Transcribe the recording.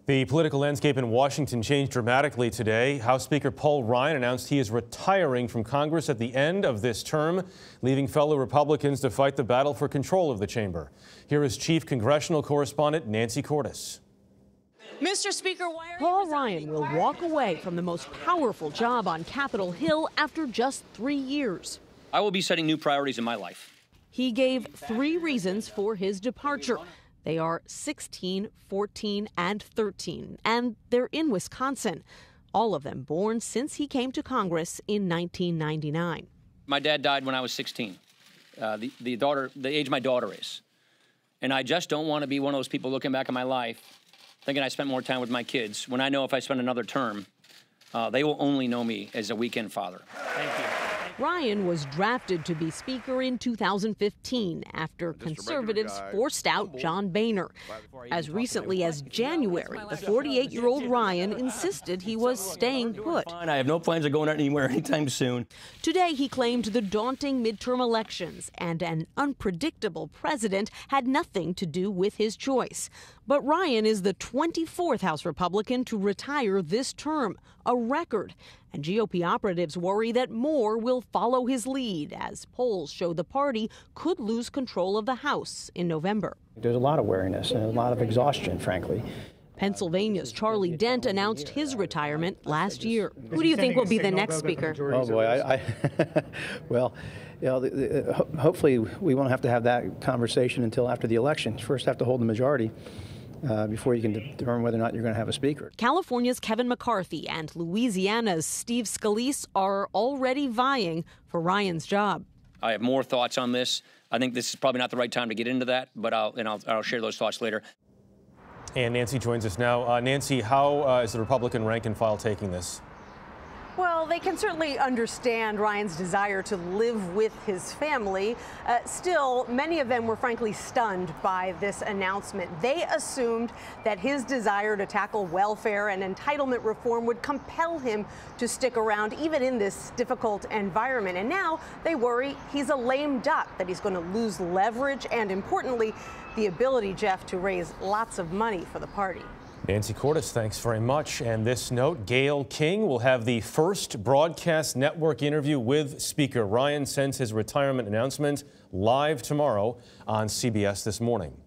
The political landscape in Washington changed dramatically today. House Speaker Paul Ryan announced he is retiring from Congress at the end of this term, leaving fellow Republicans to fight the battle for control of the chamber. Here is Chief Congressional Correspondent Nancy Cordes. Mr. Speaker, why are Paul Ryan will walk away from the most powerful job on Capitol Hill after just 3 years. I will be setting new priorities in my life. He gave 3 reasons for his departure. They are 16, 14, and 13, and they're in Wisconsin, all of them born since he came to Congress in 1999. My dad died when I was 16, the age my daughter is. And I just don't want to be one of those people looking back on my life thinking I spent more time with my kids when I know if I spend another term, they will only know me as a weekend father. Thank you. Ryan was drafted to be Speaker in 2015 after conservatives forced out John Boehner. As recently as January, the 48-year-old Ryan insisted he was staying put. I have no plans of going anywhere anytime soon. Today, he claimed the daunting midterm elections and an unpredictable president had nothing to do with his choice. But Ryan is the 24th House Republican to retire this term, a record. And GOP operatives worry that more will follow his lead as polls show the party could lose control of the House in November. There's a lot of weariness and a lot of exhaustion, frankly. Pennsylvania's Charlie Dent announced his retirement last year. Who do you think will be the next speaker? Oh, boy. Well, you know, hopefully we won't have to have that conversation until after the election. First have to hold the majority before you can determine whether or not you're going to have a speaker. California's Kevin McCarthy and Louisiana's Steve Scalise are already vying for Ryan's job. I have more thoughts on this. I think this is probably not the right time to get into that, but I'll share those thoughts later. And Nancy joins us now. Nancy, how is the Republican rank and file taking this? Well, they can certainly understand Ryan's desire to live with his family. Still, many of them were frankly stunned by this announcement. They assumed that his desire to tackle welfare and entitlement reform would compel him to stick around even in this difficult environment. And now they worry he's a lame duck, that he's going to lose leverage and, importantly, the ability, Jeff, to raise lots of money for the party. Nancy Cordes, thanks very much. And this note, Gayle King will have the first broadcast network interview with Speaker Ryan since his retirement announcement live tomorrow on CBS This Morning.